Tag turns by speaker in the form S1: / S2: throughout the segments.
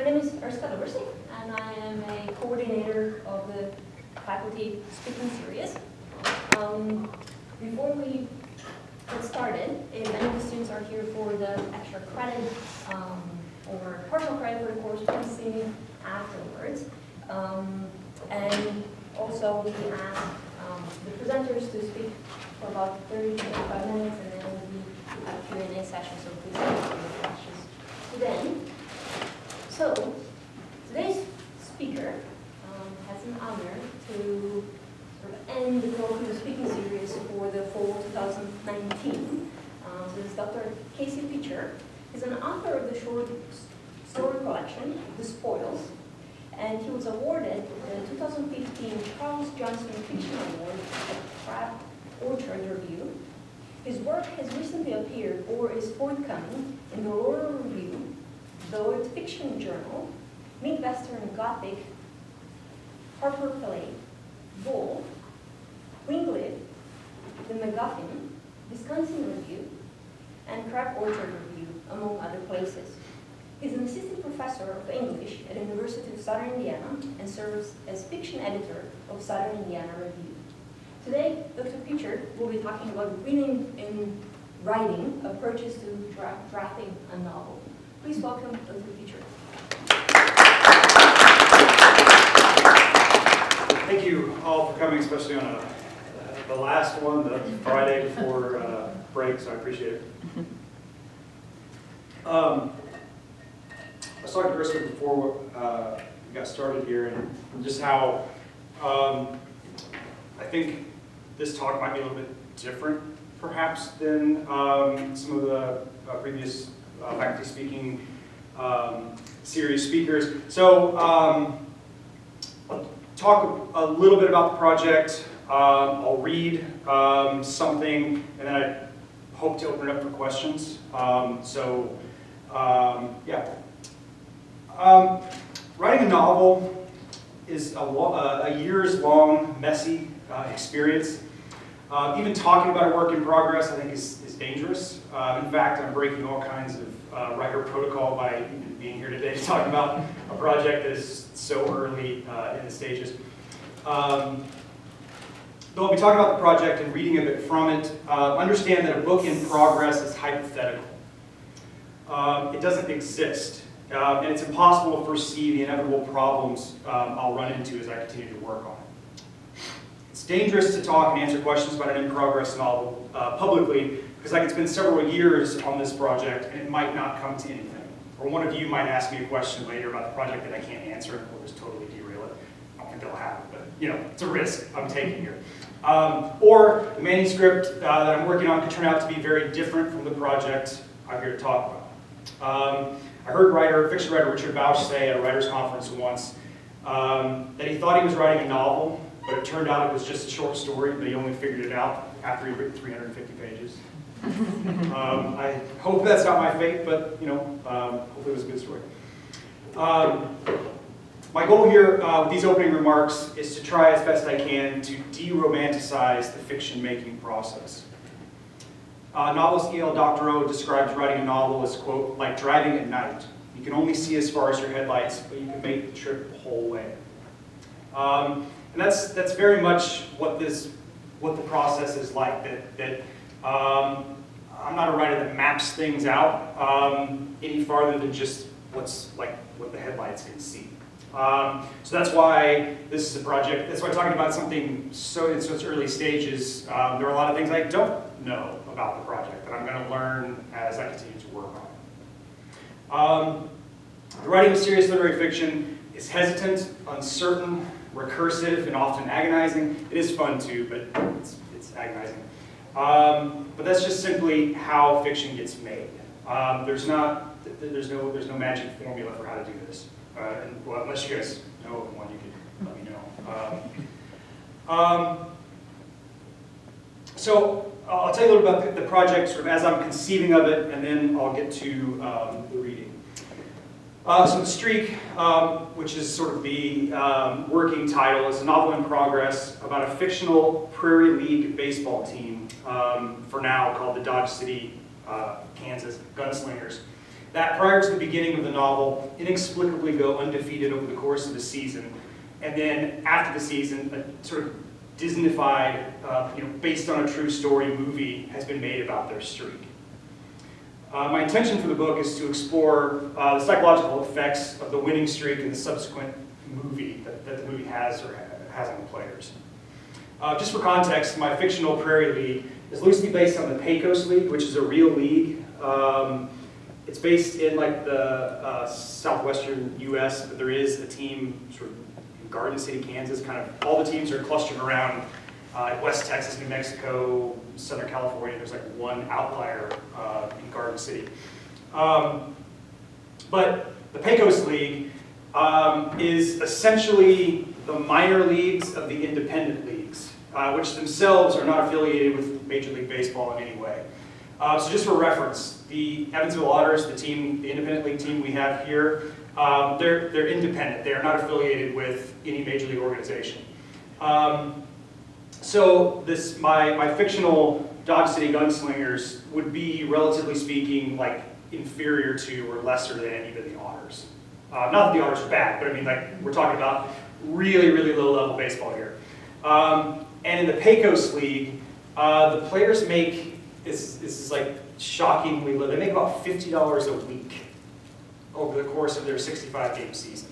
S1: My name is Erska Dobersi, and I am a coordinator of the faculty speaking series. Before we get started, if any of the students are here for the extra credit or partial credit for the course, please see me afterwards. And also we ask the presenters to speak for about 30 to 35 minutes, and then we'll be a Q&A session, so please ask your questions to them. So, today's speaker has an honor to sort of end the colloquial speaking series for the fall 2019. So this is Dr. Casey Peacher. He's an author of the short story collection, The Spoils, and he was awarded the 2015 Charles Johnston Fiction Award at Crab Orchard Review. His work has recently appeared or is forthcoming in the Laurel Review, the Lloyd's Fiction Journal, Midwestern Gothic, Harper Play, Bull, Winglet, The MacGuffin, Wisconsin Review, and Crab Orchard Review, among other places. He's an assistant professor of English at the University of Southern Indiana and serves as fiction editor of Southern Indiana Review. Today, Dr. Peacher will be talking about reading and writing approaches to drafting a novel. Please welcome Dr. Peacher.
S2: Thank you all for coming, especially on the last one, the Friday before break, so I appreciate it. I was talking to Erska before we got started here, and just how I think this talk might be a little bit different, perhaps, than some of the previous faculty speaking series speakers. So I'll talk a little bit about the project. I'll read something, and then I hope to open it up for questions. Writing a novel is a years-long, messy experience. Even talking about a work in progress, I think, is dangerous. In fact, I'm breaking all kinds of writer protocol by even being here today to talk about a project that is so early in the stages. Though I'll be talking about the project and reading a bit from it, understand that a book in progress is hypothetical. It doesn't exist, and it's impossible to foresee the inevitable problems I'll run into as I continue to work on it. It's dangerous to talk and answer questions about an in-progress novel publicly, because I could spend several years on this project and it might not come to anything. Or one of you might ask me a question later about the project that I can't answer, and we'll just totally derail it. I don't think that'll happen, but it's a risk I'm taking here. Or the manuscript that I'm working on could turn out to be very different from the project I'm here to talk about. I heard fiction writer Richard Bausch say at a writer's conference once that he thought he was writing a novel, but it turned out it was just a short story, but he only figured it out after he'd written 350 pages. I hope that's not my fate, but hopefully it was a good story. My goal here with these opening remarks is to try as best I can to de-romanticize the fiction-making process. Novelist E.L. Doctorow describes writing a novel as, quote, like driving at night. You can only see as far as your headlights, but you can make the trip the whole way. And that's very much what the process is like. I'm not a writer that maps things out any farther than just what the headlights can see. So that's why this is a project. That's why I'm talking about something so in its early stages. There are a lot of things I don't know about the project that I'm going to learn as I continue to work on it. The writing of serious literary fiction is hesitant, uncertain, recursive, and often agonizing. It is fun too, but it's agonizing. But that's just simply how fiction gets made. There's no magic formula for how to do this. Unless you guys know of one, you can let me know. So I'll tell you a little about the project sort of as I'm conceiving of it, and then I'll get to the reading. So The Streak, which is sort of the working title, is a novel in progress about a fictional Prairie League baseball team, for now called the Dodge City, Kansas Gunslingers. that prior to the beginning of the novel, inexplicably go undefeated over the course of the season, and then after the season, a sort of Disney-fied, based on a true story movie has been made about their streak. My intention for the book is to explore the psychological effects of the winning streak and the subsequent movie that the movie has or has on the players. Just for context, my fictional Prairie League is loosely based on the Pecos League, which is a real league. It's based in like the southwestern U.S., but there is a team sort of in Garden City, Kansas. Kind of all the teams are clustered around West Texas, New Mexico, Southern California. There's like one outlier in Garden City. But the Pecos League is essentially the minor leagues of the independent leagues, which themselves are not affiliated with Major League Baseball in any way. So just for reference, the Evansville Otters, the independent league team we have here, they're independent. They are not affiliated with any Major League organization. So my fictional Dodge City Gunslingers would be, relatively speaking, like inferior to or lesser than even the Otters. Not that the Otters are bad, but I mean, like, we're talking about really, really low-level baseball here. And in the Pecos League, the players make, this is like shockingly low, they make about $50 a week over the course of their 65-game season.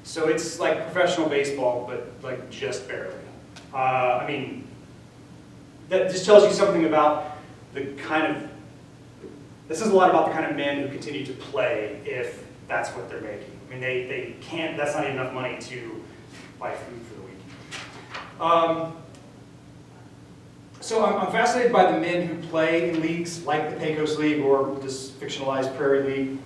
S2: So it's like professional baseball, but like just barely. I mean, that just tells you something about the kind of, this is a lot about the kind of men who continue to play if that's what they're making. I mean, they can't, that's not even enough money to buy food for the week. So I'm fascinated by the men who play in leagues like the Pecos League or this fictionalized Prairie League.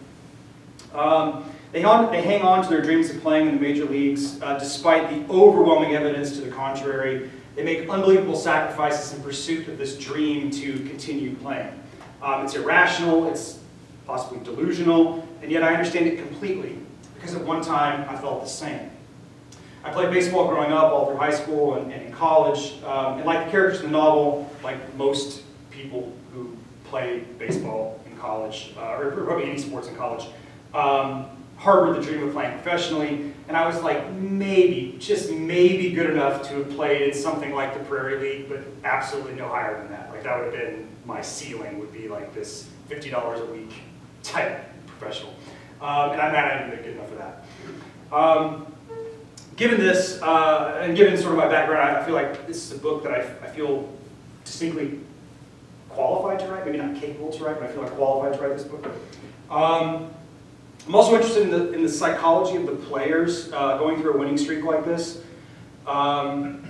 S2: They hang on to their dreams of playing in the major leagues despite the overwhelming evidence to the contrary. They make unbelievable sacrifices in pursuit of this dream to continue playing. It's irrational, it's possibly delusional, and yet I understand it completely because at one time I felt the same. I played baseball growing up, all through high school and in college, and like the characters in the novel, like most people who play baseball in college, or probably any sports in college, harbored the dream of playing professionally, and I was like maybe, just maybe good enough to have played in something like the Prairie League, but absolutely no higher than that. Like that would have been my ceiling, would be like this $50 a week type professional. And I'm not even good enough for that. Given this, and given sort of my background, I feel like this is a book that I feel distinctly qualified to write, maybe not capable to write, but I feel like qualified to write this book. I'm also interested in the psychology of the players going through a winning streak like this. The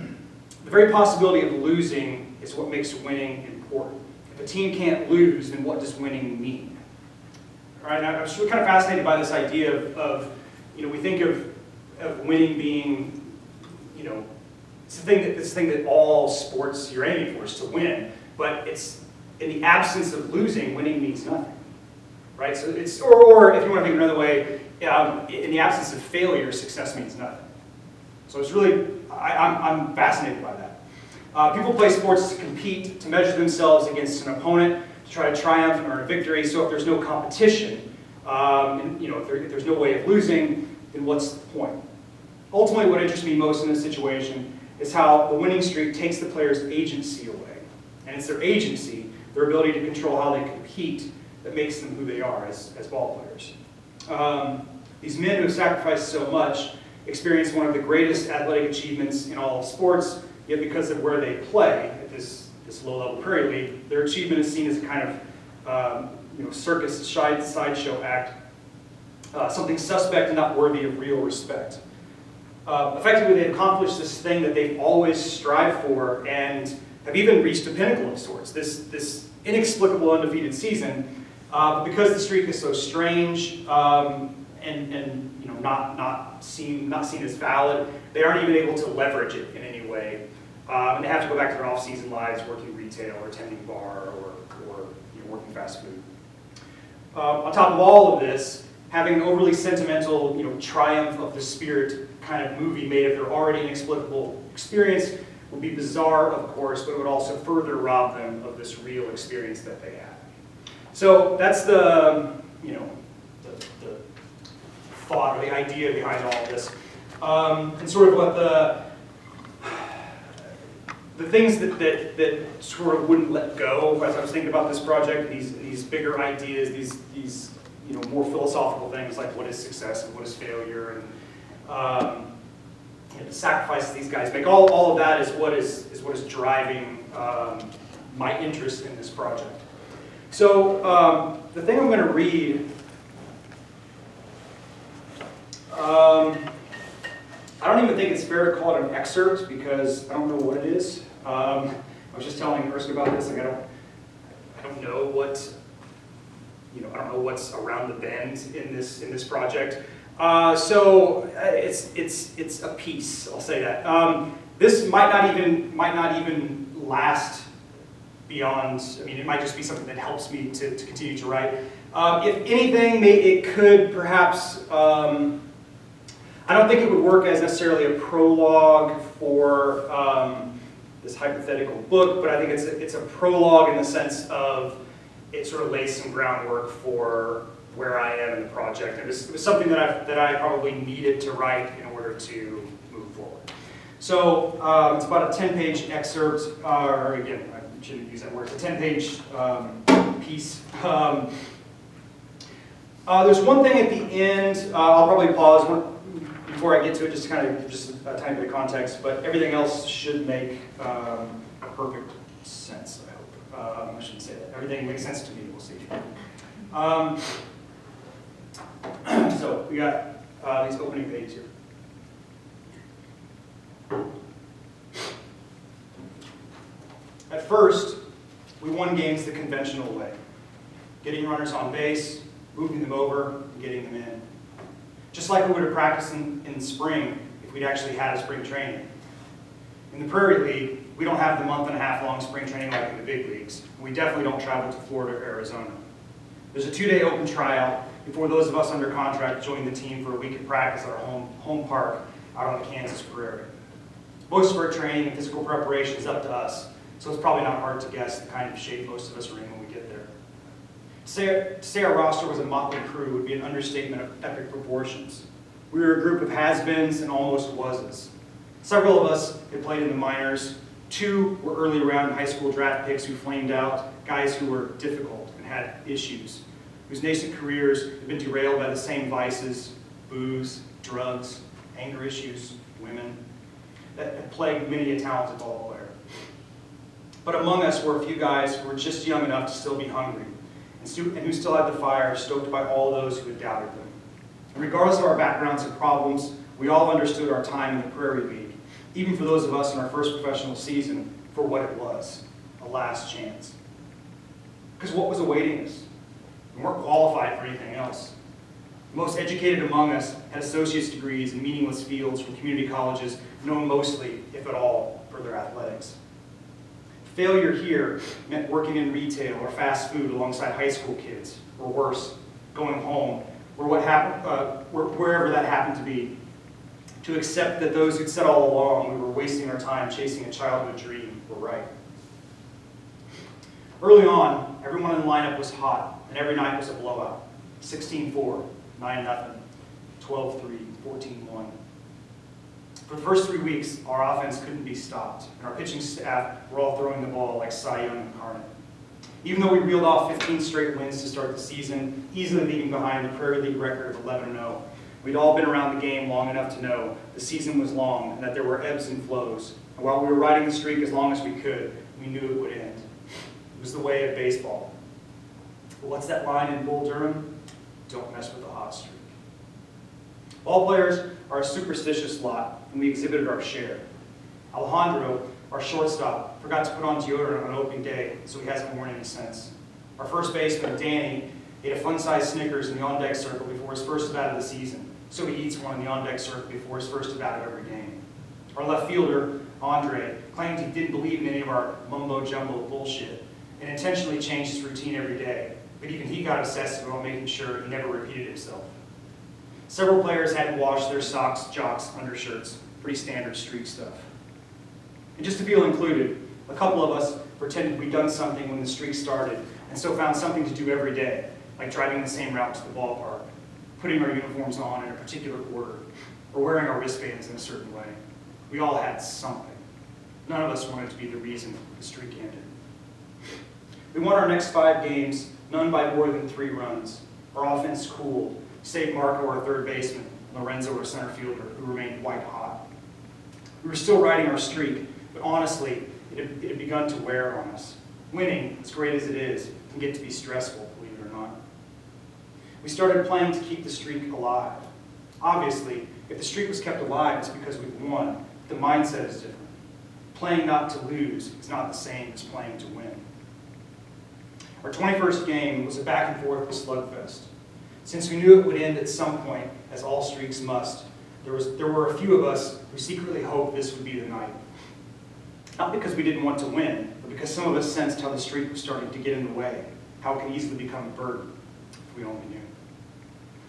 S2: very possibility of losing is what makes winning important. If a team can't lose, then what does winning mean? All right, I'm just really kind of fascinated by this idea of we think of winning being, it's the thing that all sports you're aiming for is to win, but it's in the absence of losing, winning means nothing, right? So it's, or if you want to think another way, in the absence of failure, success means nothing. So it's really, I'm fascinated by that. People play sports to compete, to measure themselves against an opponent, to try to triumph and earn a victory. So if there's no competition, if there's no way of losing, then what's the point? Ultimately, what interests me most in this situation is how the winning streak takes the player's agency away. And it's their agency, their ability to control how they compete, that makes them who they are as ball players. These men who have sacrificed so much experience one of the greatest athletic achievements in all of sports, yet because of where they play, at this low-level Prairie League, their achievement is seen as a kind of circus sideshow act, something suspect and not worthy of real respect. Effectively, they've accomplished this thing that they've always strived for and have even reached a pinnacle of sorts, this inexplicable undefeated season, but because the streak is so strange and not seen as valid, they aren't even able to leverage it in any way. And they have to go back to their off-season lives, working retail or attending bar or working fast food. On top of all of this, having an overly sentimental, triumph of the spirit kind of movie made of their already inexplicable experience would be bizarre, of course, but it would also further rob them of this real experience that they have. So that's the the thought or the idea behind all of this. And sort of what the things that sort of wouldn't let go as I was thinking about this project, these bigger ideas, these more philosophical things like what is success and what is failure, and the sacrifices these guys make. All of that is what is driving my interest in this project. So the thing I'm going to read, I don't even think it's fair to call it an excerpt because I don't know what it is. I was just telling Erskine about this. Like I don't know what I don't know what's around the bend in this project. So it's a piece. I'll say that. This might not even last beyond. I mean, it might just be something that helps me to continue to write. If anything, it could perhaps. I don't think it would work as necessarily a prologue for this hypothetical book, but I think it's a prologue in the sense of it sort of lays some groundwork for where I am in the project. It was something that I probably needed to write in order to move forward. So it's about a 10-page excerpt, or again, I shouldn't use that word. It's a 10-page piece. There's one thing at the end. I'll probably pause before I get to it, just to kind of just a tiny bit of context. But everything else should make perfect sense. I hope. I shouldn't say that. Everything makes sense to me. We'll see. So we got these opening pages here. At first, we won games the conventional way, getting runners on base, moving them over, and getting them in. Just like we would have practiced in spring if we'd actually had a spring training. In the Prairie League, we don't have the month-and-a-half long spring training like in the big leagues. We definitely don't travel to Florida or Arizona. There's a 2-day open tryout before those of us under contract join the team for a week of practice at our home park out on the Kansas Prairie. Most of our training and physical preparation is up to us, so it's probably not hard to guess the kind of shape most of us are in when we get there. To say our roster was a motley crew would be an understatement of epic proportions. We were a group of has-beens and almost was's. Several of us had played in the minors. 2 were early round high school draft picks who flamed out, guys who were difficult and had issues, whose nascent careers had been derailed by the same vices, booze, drugs, anger issues, women, that had plagued many a talented ball player. But among us were a few guys who were just young enough to still be hungry, and who still had the fire stoked by all those who had doubted them. And regardless of our backgrounds and problems, we all understood our time in the Prairie League, even for those of us in our first professional season, for what it was, a last chance. Because what was awaiting us? We weren't qualified for anything else. The most educated among us had associate's degrees in meaningless fields from community colleges, known mostly, if at all, for their athletics. Failure here meant working in retail or fast food alongside high school kids, or worse, going home, wherever that happened to be, to accept that those who'd said all along we were wasting our time chasing a childhood dream were right. Early on, everyone in the lineup was hot, and every night was a blowout. 16-4, 9-0, 12-3, 14-1. For the first 3 weeks, our offense couldn't be stopped, and our pitching staff were all throwing the ball like Cy Young incarnate. Even though we reeled off 15 straight wins to start the season, easily leaving behind the Prairie League record of 11-0, we'd all been around the game long enough to know the season was long and that there were ebbs and flows. And while we were riding the streak as long as we could, we knew it would end. It was the way of baseball. But what's that line in Bull Durham? Don't mess with the hot streak. Ball players are a superstitious lot, and we exhibited our share. Alejandro, our shortstop, forgot to put on deodorant on opening day, so he hasn't worn any since. Our first baseman, Danny, ate a fun-sized Snickers in the on-deck circle before his first at-bat of the season, so he eats one in the on-deck circle before his first at-bat of every game. Our left fielder, Andre, claimed he didn't believe in any of our mumbo-jumbo bullshit and intentionally changed his routine every day, but even he got obsessive about making sure he never repeated himself. Several players hadn't washed their socks, jocks, undershirts, pretty standard streak stuff. And just to feel included, a couple of us pretended we'd done something when the streak started, and so found something to do every day, like driving the same route to the ballpark. putting our uniforms on in a particular order, or wearing our wristbands in a certain way. We all had something. None of us wanted to be the reason the streak ended. We won our next 5 games, none by more than 3 runs. Our offense cooled, save Marco, our third baseman, Lorenzo, our center fielder, who remained white hot. We were still riding our streak, but honestly, it had begun to wear on us. Winning, as great as it is, can get to be stressful, believe it or not. We started playing to keep the streak alive. Obviously, if the streak was kept alive, it's because we won. The mindset is different. Playing not to lose is not the same as playing to win. Our 21st game was a back and forth slugfest. Since we knew it would end at some point, as all streaks must, there were a few of us who secretly hoped this would be the night. Not because we didn't want to win, but because some of us sensed how the streak was starting to get in the way, how it could easily become a burden, if we only knew.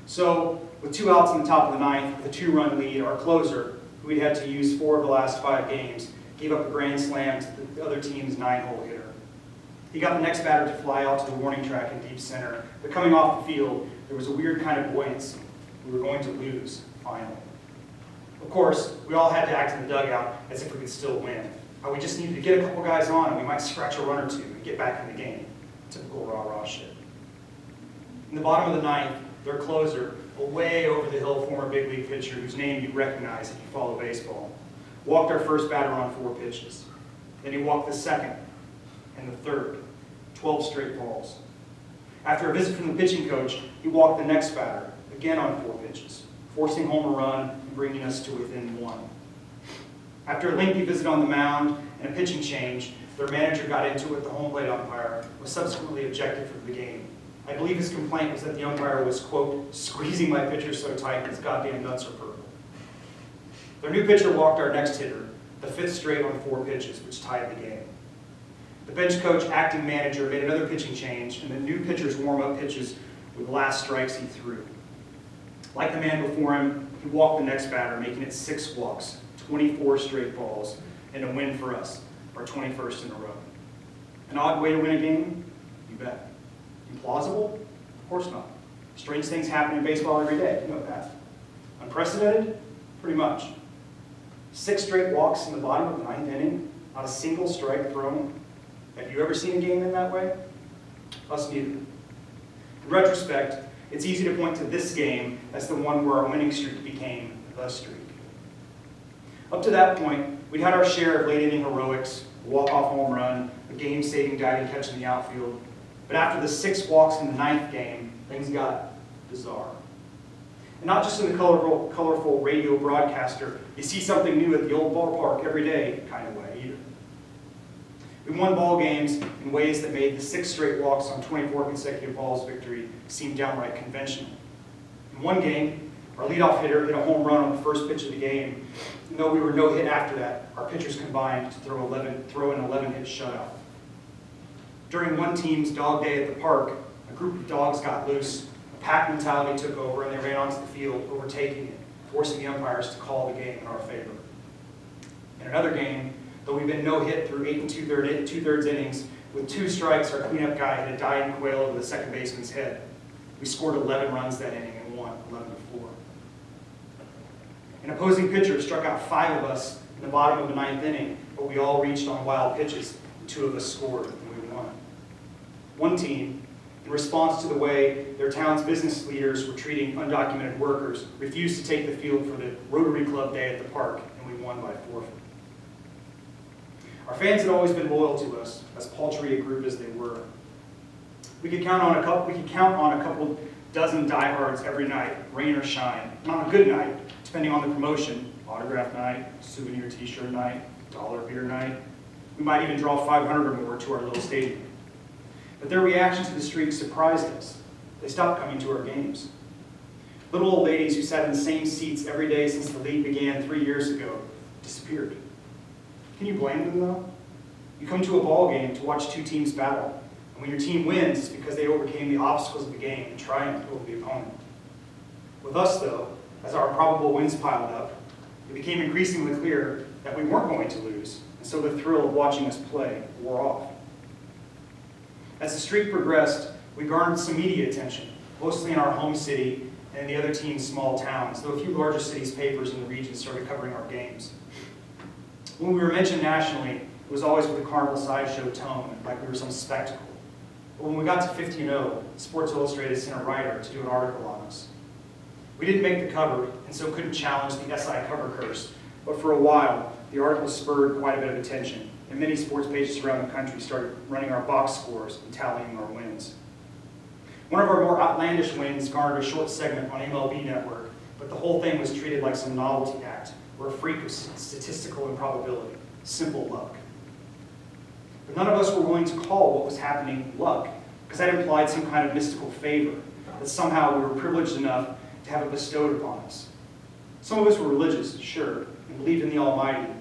S2: So, with 2 outs in the top of the 9th, with a 2-run lead, our closer, who we'd had to use 4 of the last 5 games, gave up a grand slam to the other team's 9-hole hitter. He got the next batter to fly out to the warning track in deep center, but coming off the field, there was a weird kind of buoyancy. We were going to lose, finally. Of course, we all had to act in the dugout as if we could still win. We just needed to get a couple guys on, and we might scratch a run or 2 and get back in the game. Typical rah-rah shit. In the bottom of the 9th, their closer, a way over the hill former big league pitcher whose name you'd recognize if you follow baseball, walked our first batter on 4 pitches. Then he walked the second and the third, 12 straight balls. After a visit from the pitching coach, he walked the next batter, again on 4 pitches, forcing home a run and bringing us to within 1. After a lengthy visit on the mound and a pitching change, their manager got into it with the home plate umpire, was subsequently ejected from the game. I believe his complaint was that the umpire was, quote, squeezing my pitcher so tight his goddamn nuts are purple. Their new pitcher walked our next hitter, the 5th straight on 4 pitches, which tied the game. The bench coach, acting manager, made another pitching change, and the new pitcher's warm-up pitches were the last strikes he threw. Like the man before him, he walked the next batter, making it 6 walks, 24 straight balls, and a win for us, our 21st in a row. An odd way to win a game? You bet. Implausible? Of course not. Strange things happen in baseball every day, you know that. Unprecedented? Pretty much. 6 straight walks in the bottom of the 9th inning, not a single strike thrown. Have you ever seen a game in that way? Us neither. In retrospect, it's easy to point to this game as the one where our winning streak became the streak. Up to that point, we'd had our share of late-inning heroics, a walk-off home run, a game-saving diving catch in the outfield. But after the 6 walks in the 9th game, things got bizarre. And not just in the colorful radio broadcaster, you see something new at the old ballpark every day kind of way either. We won ball games in ways that made the 6 straight walks on 24 consecutive balls victory seem downright conventional. In one game, our leadoff hitter hit a home run on the first pitch of the game. And though we were no hit after that, our pitchers combined to throw an 11-hit shutout. During one team's dog day at the park, a group of dogs got loose, a pack mentality took over, and they ran onto the field, overtaking it, forcing the umpires to call the game in our favor. In another game, though we've been no-hit through 8 2/3 innings, with 2 strikes, our cleanup guy hit a diving quail over the second baseman's head. We scored 11 runs that inning and won 11-4. An opposing pitcher struck out 5 of us in the bottom of the 9th inning, but we all reached on wild pitches, and 2 of us scored, and we won. One team, in response to the way their town's business leaders were treating undocumented workers, refused to take the field for the Rotary Club Day at the park, and we won by forfeit. Our fans had always been loyal to us, as paltry a group as they were. We could count on a couple dozen diehards every night, rain or shine. And on a good night, depending on the promotion, autograph night, souvenir t-shirt night, dollar beer night, we might even draw 500 or more to our little stadium. But their reaction to the streak surprised us. They stopped coming to our games. Little old ladies who sat in the same seats every day since the league began 3 years ago disappeared. Can you blame them, though? You come to a ball game to watch 2 teams battle, and when your team wins, it's because they overcame the obstacles of the game and triumphed over the opponent. With us, though, as our probable wins piled up, it became increasingly clear that we weren't going to lose, and so the thrill of watching us play wore off. As the streak progressed, we garnered some media attention, mostly in our home city, and the other teams small towns, though a few larger cities' papers in the region started covering our games. When we were mentioned nationally, it was always with a carnival sideshow tone, like we were some spectacle. But when we got to 15-0, Sports Illustrated sent a writer to do an article on us. We didn't make the cover, and so couldn't challenge the SI cover curse, but for a while, the article spurred quite a bit of attention, and many sports pages around the country started running our box scores and tallying our wins. One of our more outlandish wins garnered a short segment on MLB Network, but the whole thing was treated like some novelty act, or a freak of statistical improbability, simple luck. But none of us were willing to call what was happening luck, because that implied some kind of mystical favor, that somehow we were privileged enough to have it bestowed upon us. Some of us were religious, sure, and believed in the Almighty,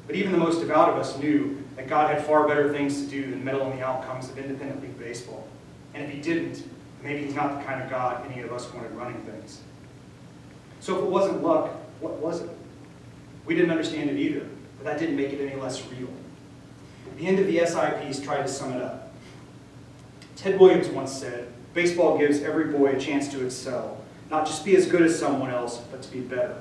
S2: but even the most devout of us knew that God had far better things to do than meddle in the outcomes of independent league baseball. And if he didn't, maybe he's not the kind of God any of us wanted running things. So if it wasn't luck, what was it? We didn't understand it either, but that didn't make it any less real. The end of the SI piece tried to sum it up. Ted Williams once said, "Baseball gives every boy a chance to excel, not just be as good as someone else, but to be better."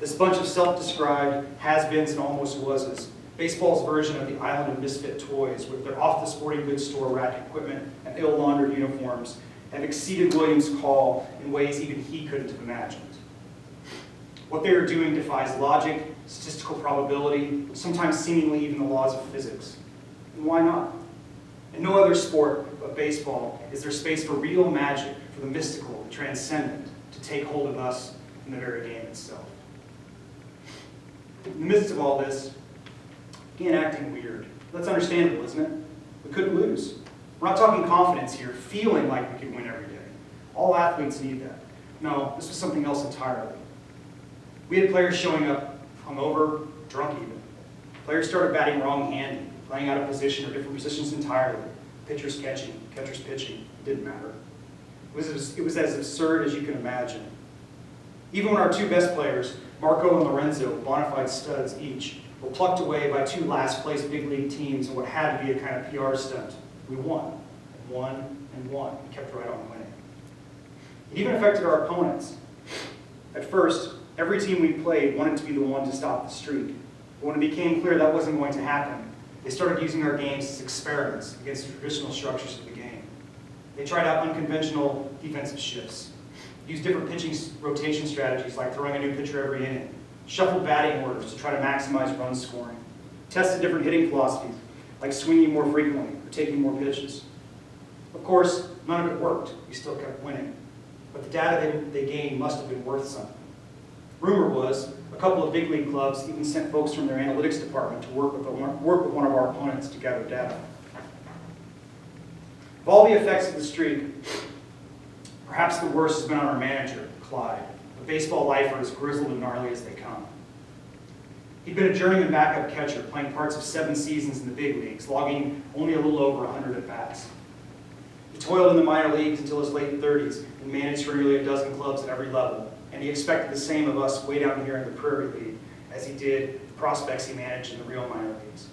S2: This bunch of self-described has-beens and almost wases, baseball's version of the island of misfit toys, with their off-the-sporting goods store rack equipment and ill-laundered uniforms, have exceeded Williams' call in ways even he couldn't have imagined. What they are doing defies logic, statistical probability, sometimes seemingly even the laws of physics. And why not? In no other sport but baseball is there space for real magic, for the mystical, the transcendent, to take hold of us in the very game itself. In the midst of all this, began acting weird. That's understandable, isn't it? We couldn't lose. We're not talking confidence here, feeling like we could win every day. All athletes need that. No, this was something else entirely. We had players showing up hungover, drunk even. Players started batting wrong-handed, playing out of position or different positions entirely. Pitchers catching, catchers pitching, it didn't matter. It was as absurd as you can imagine. Even when our two best players, Marco and Lorenzo, bona fide studs each, were plucked away by two last-place big league teams in what had to be a kind of PR stunt, we won, and won, and won. We kept right on winning. It even affected our opponents. At first, every team we played wanted to be the one to stop the streak. But when it became clear that wasn't going to happen, they started using our games as experiments against the traditional structures of the game. They tried out unconventional defensive shifts, used different pitching rotation strategies like throwing a new pitcher every inning, shuffled batting orders to try to maximize run scoring, tested different hitting philosophies like swinging more frequently or taking more pitches. Of course, none of it worked. We still kept winning. But the data they gained must have been worth something. Rumor was a couple of big league clubs even sent folks from their analytics department to work with one of our opponents to gather data. Of all the effects of the streak, perhaps the worst has been on our manager, Clyde, a baseball lifer as grizzled and gnarly as they come. He'd been a journeyman backup catcher, playing parts of 7 seasons in the big leagues, logging only a little over 100 at-bats. He toiled in the minor leagues until his late 30s and managed for nearly a dozen clubs at every level, and he expected the same of us way down here in the Prairie League as he did the prospects he managed in the real minor leagues.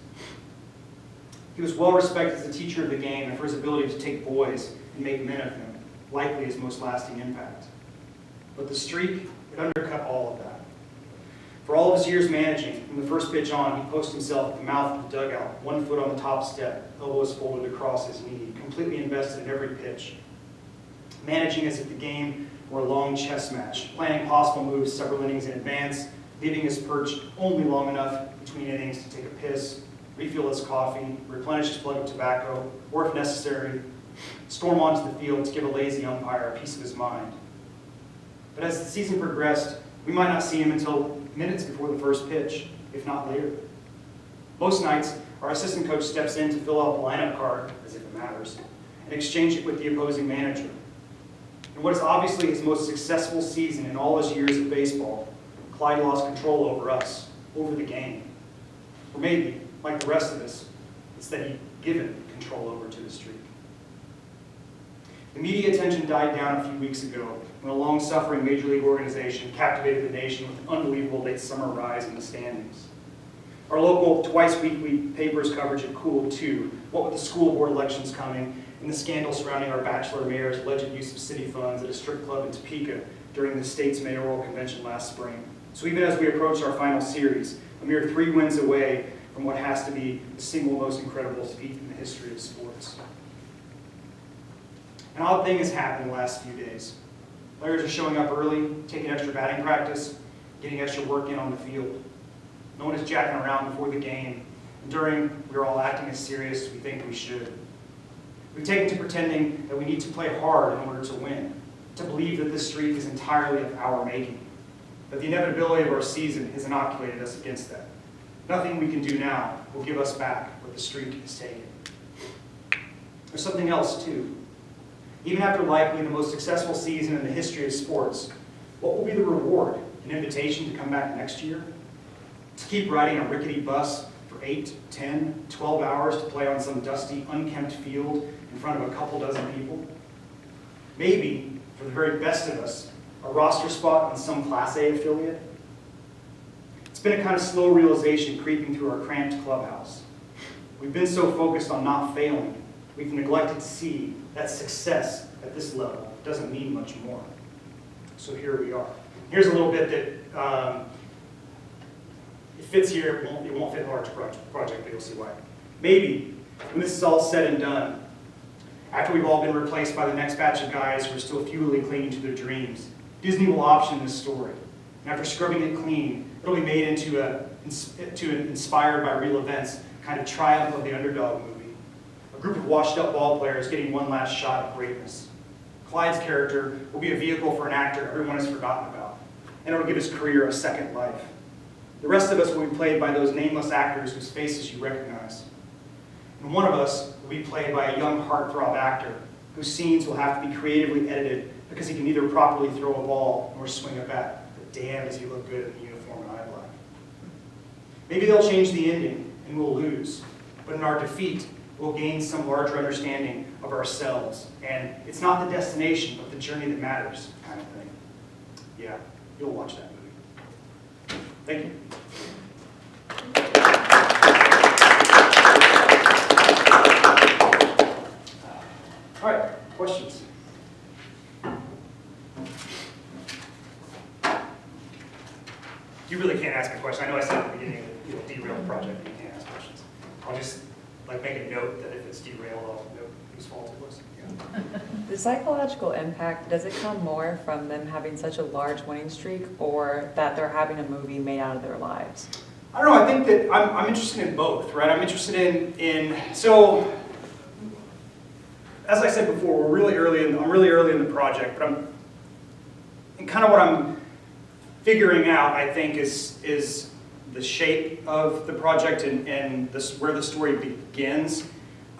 S2: He was well respected as a teacher of the game and for his ability to take boys and make men of them, likely his most lasting impact. But the streak, it undercut all of that. For all of his years managing, from the first pitch on, he posted himself at the mouth of the dugout, 1 foot on the top step, elbows folded across his knee, completely invested in every pitch, managing as if the game were a long chess match, planning possible moves several innings in advance, leaving his perch only long enough between innings to take a piss, refill his coffee, replenish his plug of tobacco, or if necessary, storm onto the field to give a lazy umpire a piece of his mind. But as the season progressed, we might not see him until minutes before the first pitch, if not later. Most nights, our assistant coach steps in to fill out the lineup card, as if it matters, and exchange it with the opposing manager. In what is obviously his most successful season in all his years of baseball, Clyde lost control over us, over the game. Or maybe, like the rest of us, it's that he'd given control over to the streak. The media attention died down a few weeks ago when a long-suffering major league organization captivated the nation with an unbelievable late summer rise in the standings. Our local twice-weekly paper's coverage had cooled too, what with the school board elections coming and the scandal surrounding our bachelor mayor's alleged use of city funds at a strip club in Topeka during the state's mayoral convention last spring. So even as we approach our final series, a mere 3 wins away from what has to be the single most incredible feat in the history of sports. An odd thing has happened the last few days. Players are showing up early, taking extra batting practice, getting extra work in on the field. No one is jacking around before the game. And during, we're all acting as serious as we think we should. We've taken to pretending that we need to play hard in order to win, to believe that this streak is entirely of our making, that the inevitability of our season has inoculated us against that. Nothing we can do now will give us back what the streak has taken. There's something else, too. Even after likely the most successful season in the history of sports, what will be the reward? An invitation to come back next year? To keep riding a rickety bus for 8, 10, 12 hours to play on some dusty, unkempt field in front of a couple dozen people? Maybe, for the very best of us, a roster spot on some Class A affiliate? It's been a kind of slow realization creeping through our cramped clubhouse. We've been so focused on not failing, we've neglected to see that success at this level doesn't mean much more. So here we are. Here's a little bit that it fits here. It won't fit in a large project, but you'll see why. Maybe, when this is all said and done, after we've all been replaced by the next batch of guys who are still futilely clinging to their dreams, Disney will option this story. And after scrubbing it clean, it'll be made into an inspired by real events kind of triumph of the underdog movie. A group of washed-up ball players getting one last shot at greatness. Clyde's character will be a vehicle for an actor everyone has forgotten about, and it'll give his career a second life. The rest of us will be played by those nameless actors whose faces you recognize. And one of us will be played by a young heartthrob actor whose scenes will have to be creatively edited because he can neither properly throw a ball nor swing a bat, but damn does he look good in the uniform and eye black. Maybe they'll change the ending and we'll lose, but in our defeat, we'll gain some larger understanding of ourselves. And it's not the destination, but the journey that matters, kind of thing. Yeah, you'll watch that movie. Thank you. All right, questions? You really can't ask a question. I know I said at the beginning that derail the project, but you can't ask questions. I'll just make a note that if it's derailed, I'll note whose fault it was. Yeah.
S3: The psychological impact, does it come more from them having such a large winning streak, or that they're having a movie made out of their lives?
S2: I don't know. I think that I'm interested in both, right? I'm interested in so, as I said before, I'm really early in the project, but and kind of what I'm figuring out, I think, is the shape of the project and where the story begins.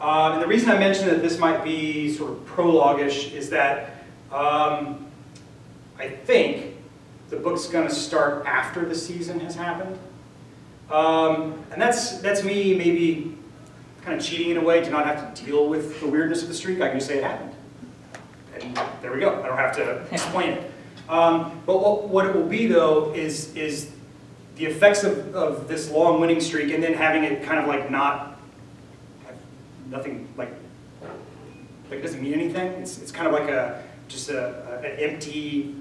S2: And the reason I mentioned that this might be sort of prologue-ish is that I think the book's going to start after the season has happened. And that's me maybe kind of cheating in a way to not have to deal with the weirdness of the streak. I can just say it happened. And there we go. I don't have to explain it. But what it will be, though, is the effects of this long winning streak and then having it kind of like not have nothing, like it doesn't mean anything. It's kind of like just an empty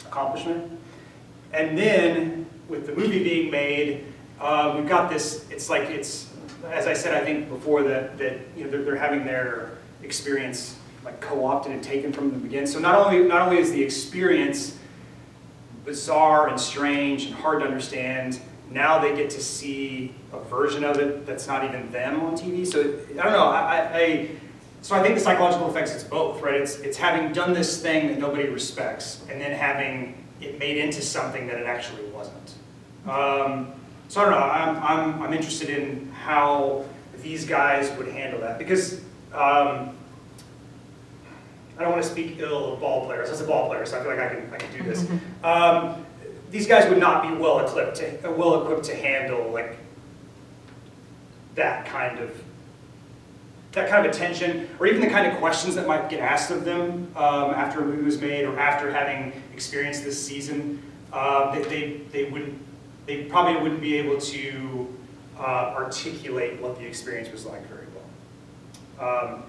S2: accomplishment. And then with the movie being made, we've got this. It's as I said, I think before that they're having their experience like co-opted and taken from the beginning. So not only is the experience bizarre and strange and hard to understand, now they get to see a version of it that's not even them on TV. So I don't know. So I think the psychological effects is both, right? It's having done this thing that nobody respects, and then having it made into something that it actually wasn't. So I don't know. I'm interested in how these guys would handle that because. I don't want to speak ill of ball players. As a ball player, so I feel like I can do this. These guys would not be well equipped to handle like that kind of attention, or even the kind of questions that might get asked of them after a movie was made or after having experienced this season. They probably wouldn't be able to articulate what the experience was like very well. I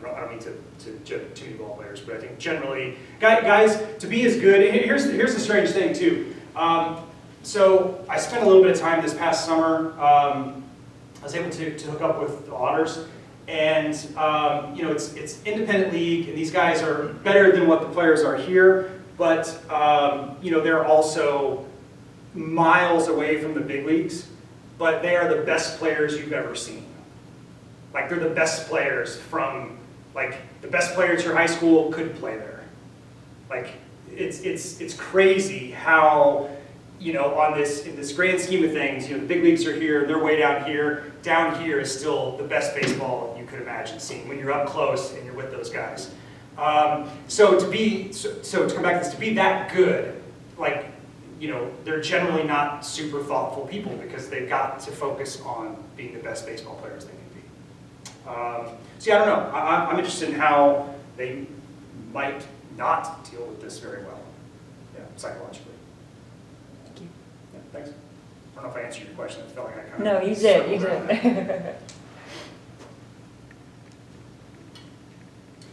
S2: don't money to new ball players, but I think generally, guys, to be as good, here's the strange thing too. So I spent a little bit of time this past summer. I was able to hook up with the Otters, and you know, it's independent league, and these guys are better than what the players are here, but you know, they're also miles away from the big leagues, but they are the best players you've ever seen. Like, they're the best players from, like, the best players your high school could play there. Like, it's crazy how, you know, in this grand scheme of things, you know, the big leagues are here, they're way down here. Down here is still the best baseball you could imagine seeing when you're up close and you're with those guys. So to come back to this, to be that good, like, you know, they're generally not super thoughtful people because they've got to focus on being the best baseball players they can be. So yeah, I don't know. I'm interested in how they might not deal with this very well, yeah, psychologically.
S3: Thank you.
S2: Yeah, thanks. I don't know if I answered your question. I felt like I kind of...
S3: No, you did, you did.
S4: I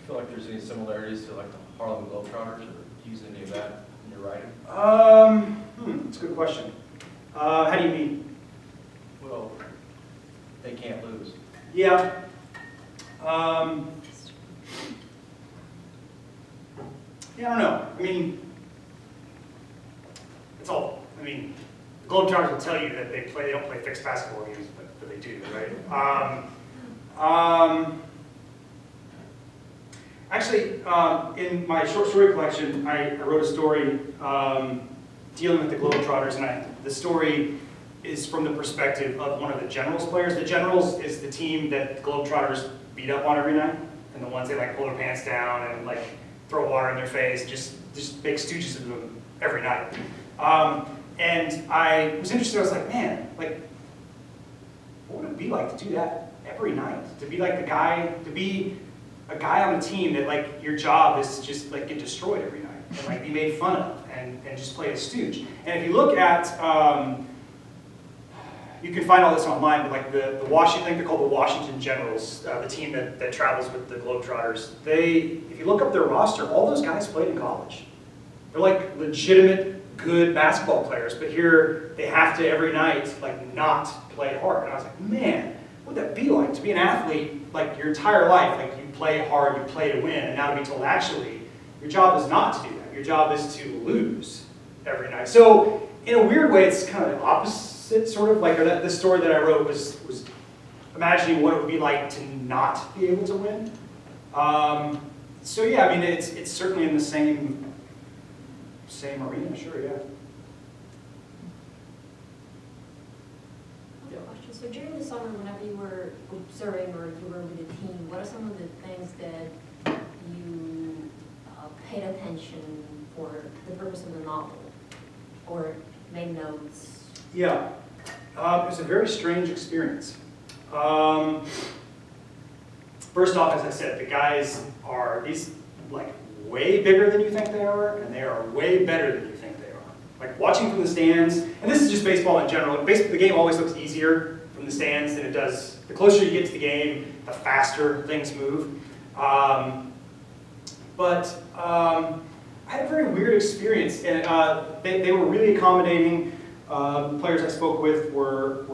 S4: feel like there's any similarities to like the Harlem Globetrotters, or use any of that in your writing?
S2: That's a good question. How do you mean?
S4: Well, they can't lose.
S2: Yeah. Yeah, I don't know. I mean, it's all, I mean, the Globetrotters will tell you that they don't play fixed basketball games, but they do, right? Actually, in my short story collection, I wrote a story dealing with the Globetrotters, and the story is from the perspective of one of the Generals players. The Generals is the team that the Globetrotters beat up on every night, and the ones they like pull their pants down and like throw water in their face, just make stooges of them every night. And I was interested. I was like, man, like, what would it be like to do that every night? To be like the guy, to be a guy on the team that like your job is to just like get destroyed every night and like be made fun of and just play a stooge. And if you look at, you can find all this online, but like the Washington, I think they're called the Washington Generals, the team that travels with the Globetrotters. If you look up their roster, all those guys played in college. They're like legitimate, good basketball players, but here they have to every night like not play hard. And I was like, man, what would that be like to be an athlete like your entire life? Like you play hard, you play to win, and now to be told actually your job is not to do that. Your job is to lose every night. So in a weird way, it's kind of the opposite, sort of like the story that I wrote was imagining what it would be like to not be able to win. So yeah, I mean it's certainly in the same arena, sure, yeah.
S1: Question. So during the summer, whenever you were observing or you were with the team, what are some of the things that you paid attention for the purpose of the novel or made notes?
S2: Yeah, it was a very strange experience. First off, as I said, the guys are like way bigger than you think they are, and they are way better than you think they are. Like watching from the stands, and this is just baseball in general. The game always looks easier from the stands than it does. The closer you get to the game, the faster things move. But I had a very weird experience, and they were really accommodating. The players I spoke with were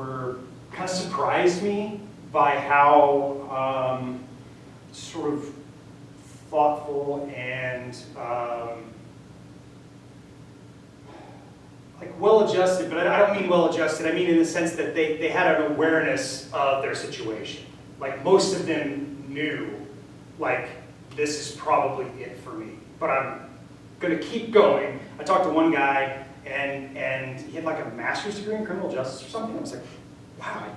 S2: kind of surprised me by how sort of thoughtful and like well-adjusted, but I don't mean well-adjusted, I mean in the sense that they had an awareness of their situation. Like most of them knew, like, this is probably it for me, but I'm gonna keep going. I talked to one guy and he had like a master's degree in criminal justice or something. I was like, wow, I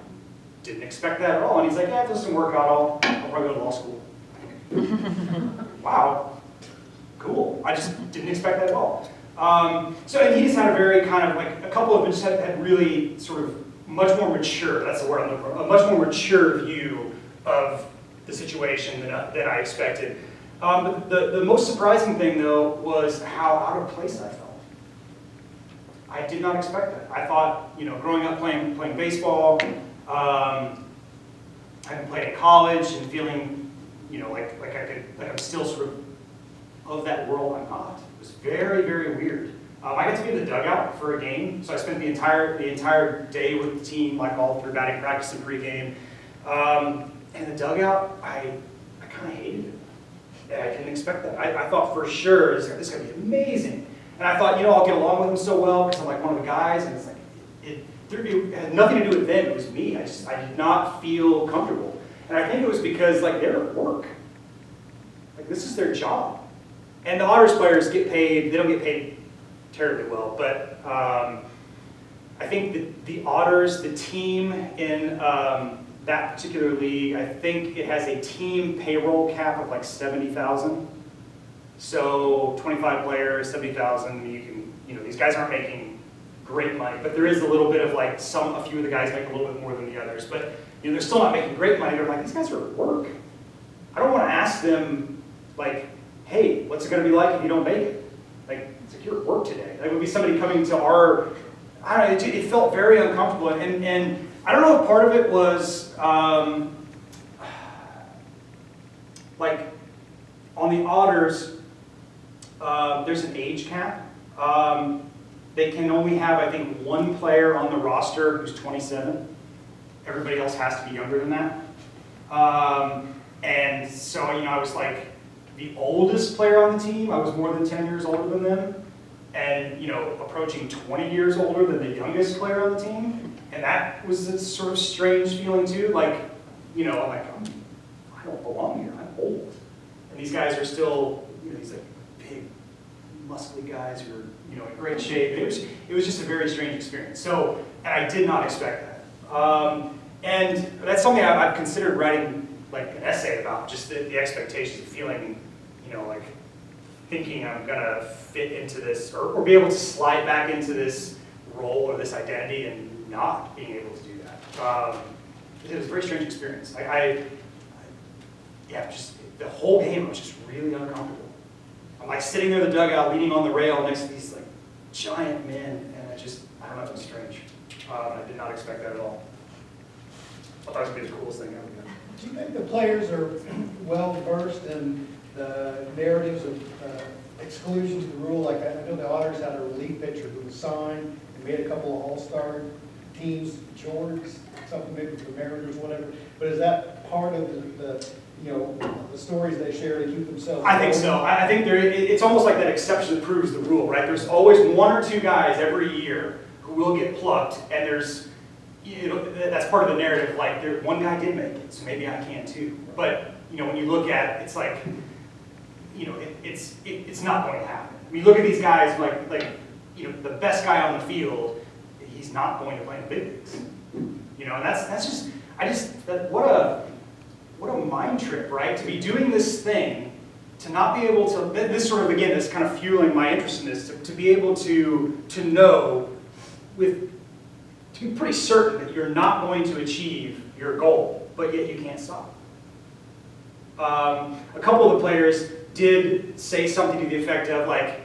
S2: didn't expect that at all. And he's like, yeah, if this doesn't work out, I'll probably go to law school. Wow, cool. I just didn't expect that at all. And he just had a very kind of like, a couple of them just had really sort of much more mature, that's the word I'm looking for, a much more mature view of the situation than I expected. But the most surprising thing though was how out of place I felt. I did not expect that. I thought, you know, growing up playing baseball, having played in college and feeling I'm still sort of that world. I'm not. It was very, very weird. I got to be in the dugout for a game, so I spent the entire day with the team, like all through batting practice and pregame. And the dugout, I kind of hated it. And I didn't expect that. I thought for sure this is going to be amazing. And I thought, I'll get along with them so well because I'm like one of the guys, and it's like it had nothing to do with them. It was me. I did not feel comfortable. And I think it was because they're at work. This is their job. And the Otters players get paid. They don't get paid terribly well, but I think the Otters, the team in that particular league, I think it has a team payroll cap of like 70,000. So 25 players, 70,000. These guys aren't making great money, but there is a little bit of like a few of the guys make a little bit more than the others, but they're still not making great money. They're like, these guys are at work. I don't want to ask them like, hey, what's it going to be like if you don't make it? It's like you're at work today. That would be somebody coming to our, I don't know, it felt very uncomfortable. And I don't know if part of it was, like on the Otters, there's an age cap. They can only have, I think, one player on the roster who's 27. Everybody else has to be younger than that. And so, I was like the oldest player on the team. I was more than 10 years older than them. And, approaching 20 years older than the youngest player on the team. And that was a sort of strange feeling too. I'm like, I don't belong here. I'm old. And these guys are still, these like big, muscly guys who are, in great shape. It was just a very strange experience. So, and I did not expect that. And that's something I've considered writing like an essay about, just the expectations of feeling, like thinking I'm gonna fit into this or be able to slide back into this role or this identity and not being able to do that. It was a very strange experience. Just the whole game I was just really uncomfortable. I'm like sitting there in the dugout, leaning on the rail next to these like giant men, and I don't know, it was strange. I did not expect that at all. I thought it was gonna be the coolest thing ever.
S5: Do you think the players are well versed in the narratives of exclusions to the rule? Like I know the Otters had a relief pitcher who was signed and made a couple of all-star teams, George, something maybe for the Mariners, whatever. But is that part of the stories they share to keep themselves?
S2: I think so. I think it's almost like that exception proves the rule, right? There's always one or two guys every year who will get plucked, and there's, that's part of the narrative. Like, one guy did make it, so maybe I can too. But when you look at it, it's like, it's not going to happen. I mean, look at these guys, like the best guy on the field, he's not going to play in the big leagues. And that's just, what a mind trip, right? To be doing this thing, to not be able to, this sort of, again, this kind of fueling my interest in this, to be able to know to be pretty certain that you're not going to achieve your goal, but yet you can't stop. A couple of the players did say something to the effect of like,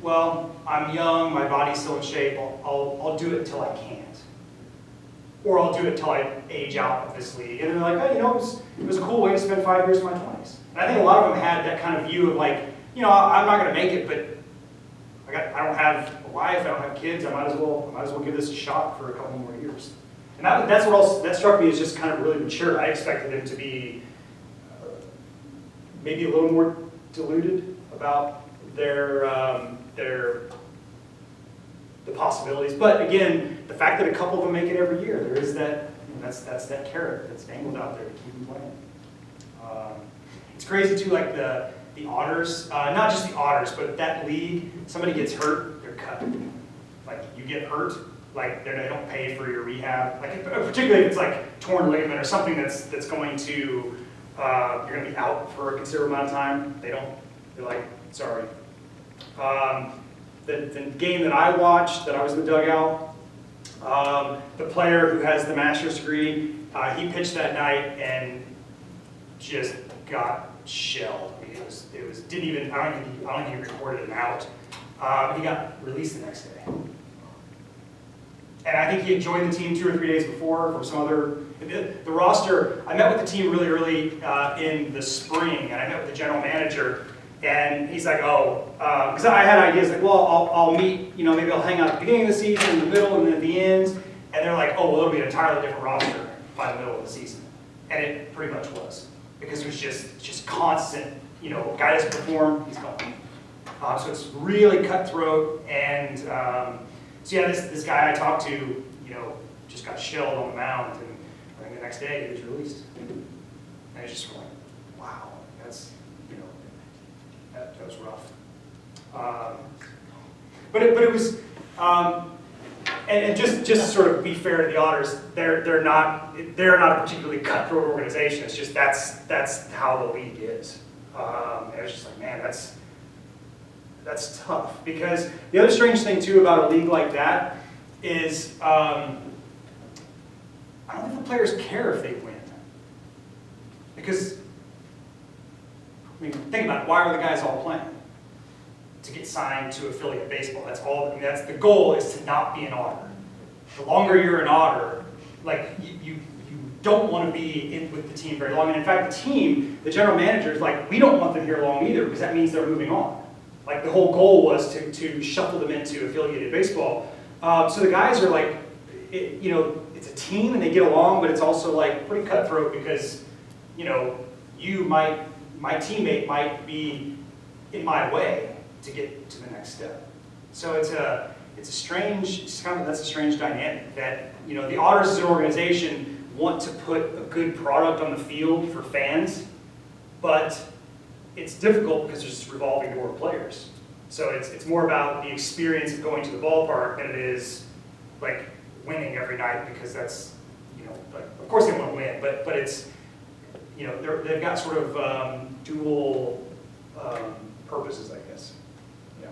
S2: well, I'm young, my body's still in shape, I'll do it until I can't. Or I'll do it until I age out of this league. And they're like, oh, it was a cool way to spend 5 years of my 20s. And I think a lot of them had that kind of view of like, I'm not gonna make it, but I don't have a wife, I don't have kids, I might as well give this a shot for a couple more years. And that struck me as just kind of really mature. I expected them to be maybe a little more deluded about the possibilities. But again, the fact that a couple of them make it every year, there is that, that's that carrot that's dangled out there to keep them playing. It's crazy too, like the Otters, not just the Otters, but that league, somebody gets hurt, they're cut. Like you get hurt, like they don't pay for your rehab. Like particularly if it's like torn ligament or something that's going to, you're going to be out for a considerable amount of time. They're like, sorry. The game that I watched, that I was in the dugout, the player who has the master's degree, he pitched that night and just got shelled. I mean, it was didn't even, I don't think he recorded an out. He got released the next day. And I think he had joined the team 2 or 3 days before from some other The roster, I met with the team really early in the spring, and I met with the general manager, and he's like, oh, because I had ideas like, well, I'll meet, maybe I'll hang out at the beginning of the season, in the middle, and then at the end, and they're like, oh, well, it'll be an entirely different roster by the middle of the season. And it pretty much was, because it was just constant, guy doesn't perform, he's gone. So it's really cutthroat, and so yeah, this guy I talked to, just got shelled on the mound, and I think the next day he was released. And it's just like, wow, that's, that was rough. But it was, and just to sort of be fair to the Otters, they're not a particularly cutthroat organization. It's just that's how the league is. And it was just like, man, that's tough. Because the other strange thing too about a league like that is I don't think the players care if they win. Because, I mean, think about it, why are the guys all playing? To get signed to affiliate baseball. That's all. I mean, that's the goal, is to not be an Otter. The longer you're an Otter, like you don't want to be in with the team very long. And in fact, the team, the general manager is like, we don't want them here long either, because that means they're moving on. Like the whole goal was to shuffle them into affiliated baseball. So the guys are like, it's a team and they get along, but it's also like pretty cutthroat because, my teammate might be in my way to get to the next step. So that's a strange dynamic that, the Otters as an organization want to put a good product on the field for fans, but it's difficult because there's revolving door of players. So it's more about the experience of going to the ballpark than it is like winning every night, because that's, like, of course they want to win, but it's, they've got sort of dual purposes, I guess. Yeah.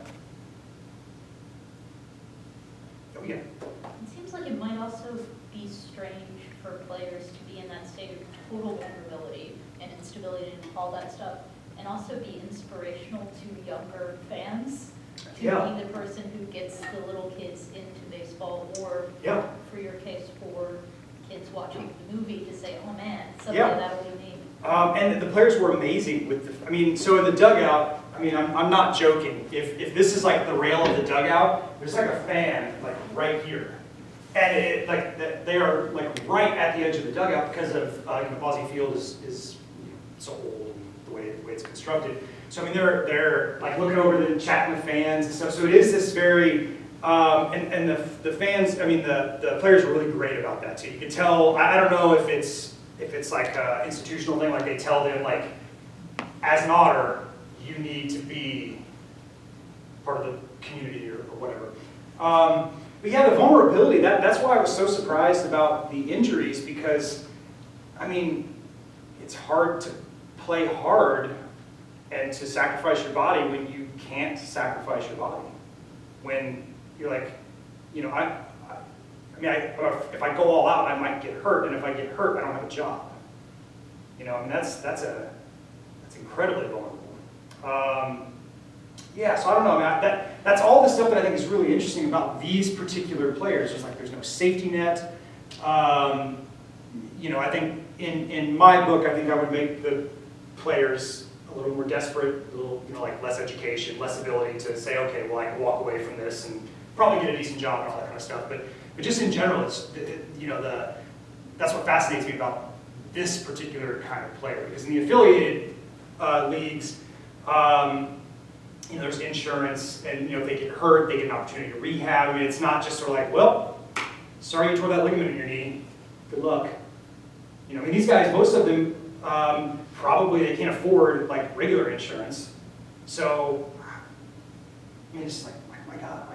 S2: Oh, yeah.
S6: It seems like it might also be strange for players to be in that state of total vulnerability and instability and all that stuff, and also be inspirational to younger fans, to
S2: Yeah.
S6: be the person who gets the little kids into baseball, or
S2: Yeah.
S6: for your case, for kids watching the movie to say, oh man, someday
S2: Yeah.
S6: that'll be me.
S2: And the players were amazing with so in the dugout, I'm not joking. If this is like the rail of the dugout, there's like a fan like right here. And they are like right at the edge of the dugout because of Bozzie Field is so old and the way it's constructed. So they're like looking over and chatting with fans and stuff. So it is this very and the fans, the players are really great about that too. You can tell. I don't know if it's like an institutional thing, like they tell them, like, as an Otter, you need to be part of the community or whatever. But yeah, the vulnerability, that's why I was so surprised about the injuries, because, it's hard to play hard and to sacrifice your body when you can't sacrifice your body. When you're like, if I go all out, I might get hurt, and if I get hurt, I don't have a job. That's incredibly vulnerable. Yeah, so I don't know. That's all the stuff that I think is really interesting about these particular players. There's no safety net. I think in my book, I think I would make the players a little more desperate, a little, less education, less ability to say, okay, well, I can walk away from this and probably get a decent job and all that kind of stuff. But just in general, that's what fascinates me about this particular kind of player. Because in the affiliated leagues, there's insurance, and if they get hurt, they get an opportunity to rehab. It's not just sort of like, well, sorry you tore that ligament in your knee. Good luck. These guys, most of them, probably they can't afford like regular insurance. So, it's just like, my God,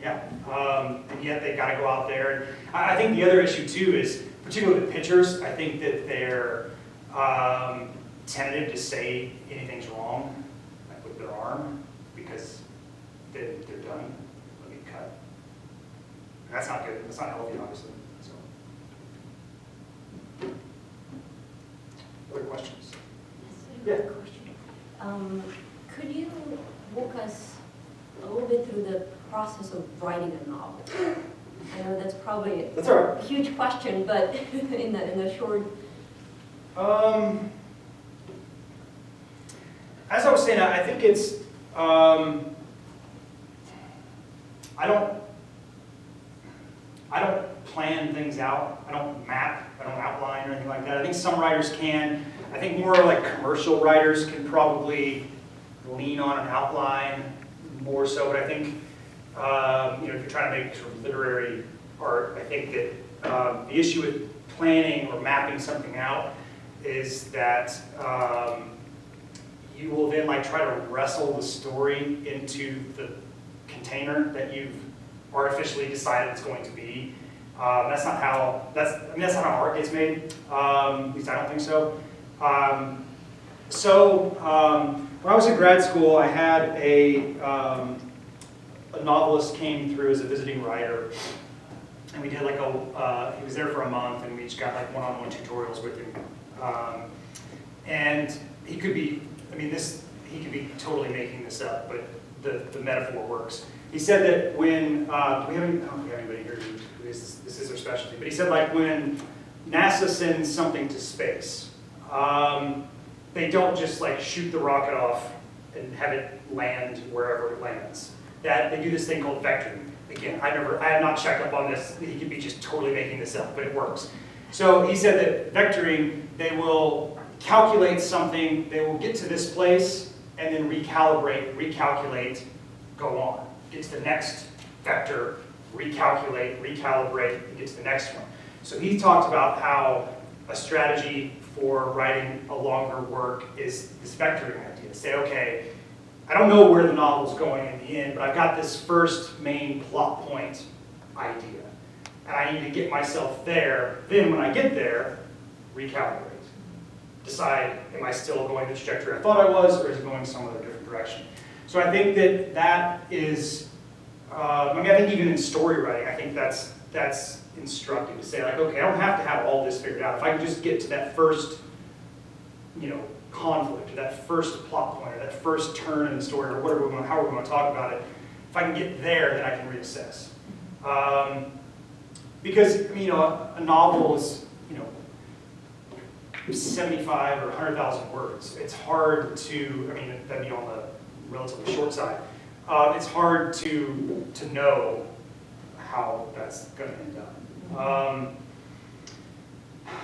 S2: and yet they got to go out there. And I think the other issue too is, particularly the pitchers, I think that they're tentative to say anything's wrong, like with their arm, because they're done. Let me cut. And that's not good. That's not healthy, obviously. So, other questions?
S1: Yes, I have a question. Could you walk us a little bit through the process of writing a novel? I know that's probably
S2: That's all right.
S1: a huge question, but in the short,
S2: As I was saying, I think it's, I don't plan things out. I don't map, I don't outline or anything like that. I think some writers can. I think more like commercial writers can probably lean on an outline more so, but I think, if you're trying to make sort of literary art, I think that the issue with planning or mapping something out is that you will then like try to wrestle the story into the container that you've artificially decided it's going to be. That's not how art gets made. At least I don't think so. When I was in grad school, I had a novelist came through as a visiting writer, and we did like he was there for a month, and we each got like one-on-one tutorials with him. And he could be, he could be totally making this up, but the metaphor works. He said that when, I don't have anybody here who is, this is their specialty, but he said like when NASA sends something to space, they don't just like shoot the rocket off and have it land wherever it lands. That they do this thing called vectoring. Again, I have not checked up on this. He could be just totally making this up, but it works. So he said that vectoring, they will calculate something, they will get to this place, and then recalculate, go on. Get to the next vector, recalculate, recalibrate, and get to the next one. So he talked about how a strategy for writing a longer work is this vectoring idea. Say, okay, I don't know where the novel's going in the end, but I've got this first main plot point idea. And I need to get myself there. Then when I get there, recalibrate. Decide, am I still going the trajectory I thought I was, or is it going some other different direction? So I think that is, I think even in story writing, I think that's instructive to say like, okay, I don't have to have all this figured out. If I can just get to that first, conflict, or that first plot point, or that first turn in the story, or however we want to talk about it, if I can get there, then I can reassess. Because, a novel is, 75 or 100,000 words. It's hard to, that'd be on the relatively short side. It's hard to know how that's going to end up.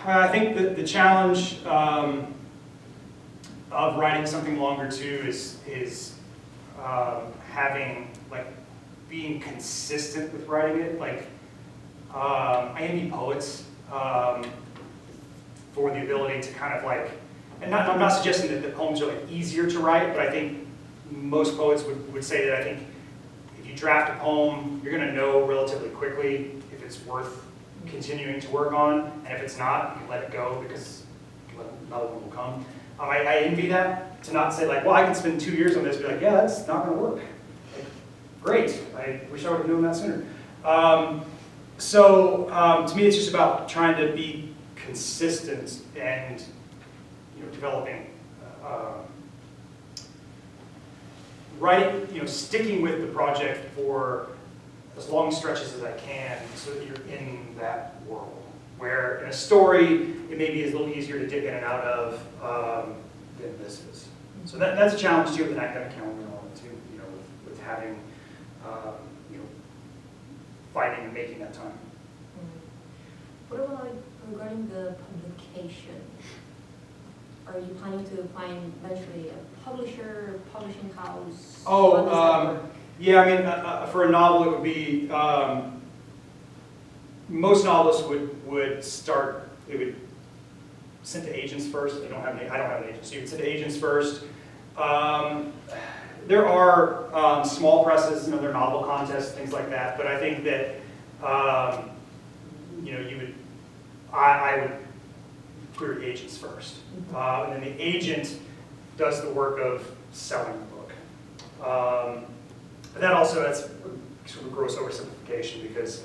S2: I think that the challenge of writing something longer too is having, being consistent with writing it. I envy poets for the ability to kind of and I'm not suggesting that the poems are easier to write, but I think most poets would say that I think if you draft a poem, you're going to know relatively quickly if it's worth continuing to work on, and if it's not, you let it go because another one will come. I envy that, to not say well, I can spend 2 years on this, be like, yeah, that's not going to work. Great, I wish I would have known that sooner. To me, it's just about trying to be consistent and developing, sticking with the project for as long stretches as I can, so that you're in that world. Where in a story, it maybe is a little easier to dip in and out of than this is. So that's a challenge too with an academic calendar and all that too. With having, finding and making that time.
S1: what about regarding the publication? Are you planning to find eventually a publisher, publishing house? How does that work?
S2: Yeah, for a novel it would be, most novelists would start, they would send to agents first. I don't have an agent, so you would send to agents first. There are small presses, there are novel contests, things like that, but I think that, I would query agents first. And then the agent does the work of selling the book. But that's sort of gross oversimplification, because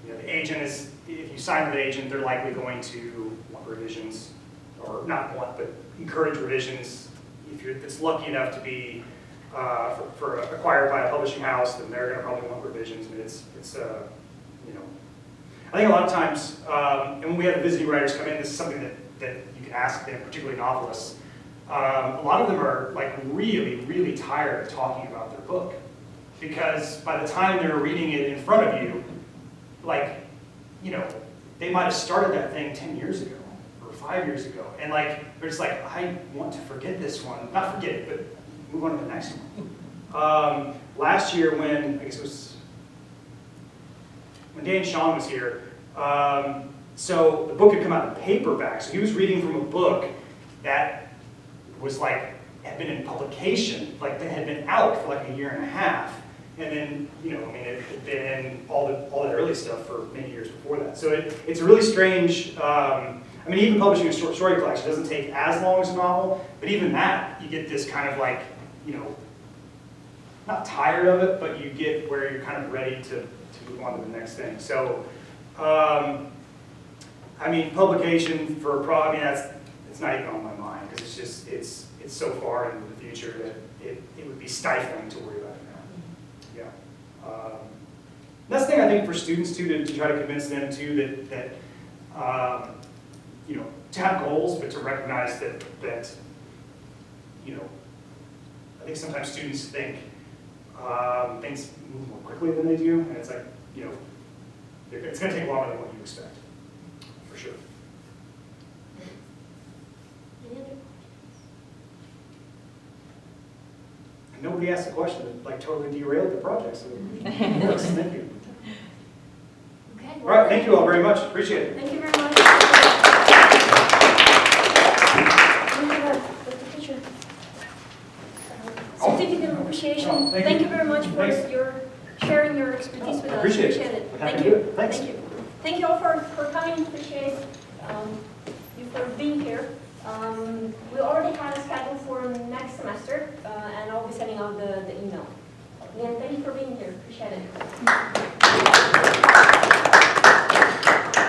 S2: the agent is, if you sign with an agent, they're likely going to want revisions, or not want, but encourage revisions. If it's lucky enough to be acquired by a publishing house, then they're going to probably want revisions. And you know. I think a lot of times, and when we have visiting writers come in, this is something that you can ask them, particularly novelists. A lot of them are like really, really tired of talking about their book. Because by the time they're reading it in front of you, like, you know, they might have started that thing 10 years ago or 5 years ago. And like, they're just like, I want to forget this one. Not forget it, but move on to the next one. Last year when, I guess it was, when Dan Sean was here, so the book had come out in paperback. So he was reading from a book that was like, had been in publication, like that had been out for like a year and a half. And then, you know, I mean, it had been in all that early stuff for many years before that. So it's a really strange, I mean, even publishing a short story collection doesn't take as long as a novel, but even that, you get this kind of like, you know, not tired of it, but you get where you're kind of ready to move on to the next thing. So, I mean, publication for I mean, it's not even on my mind, because it's just, it's so far into the future that it would be stifling to worry about it now. Yeah. That's the thing I think for students too, to try to convince them too that you know, to have goals, but to recognize that you know, I think sometimes students think things move more quickly than they do, and it's like, you know, it's going to take longer than what you expect, for sure.
S1: Any other questions?
S2: Nobody asked a question that like totally derailed the project, so thanks, thank you.
S1: Okay.
S2: All right, thank you all very much, appreciate it.
S1: Thank you very much. Certificate of appreciation.
S2: Oh, thank
S1: Thank
S2: you.
S1: you very much for
S2: Thanks.
S1: your sharing your expertise with us.
S2: Appreciate it.
S1: it.
S2: Happy
S1: Thank
S2: to do
S1: you.
S2: it. Thanks.
S1: Thank you. Thank you all for coming. Appreciate you for being here. We already had a schedule for next semester, and I'll be sending out the email. Again, thank you for being here. Appreciate it.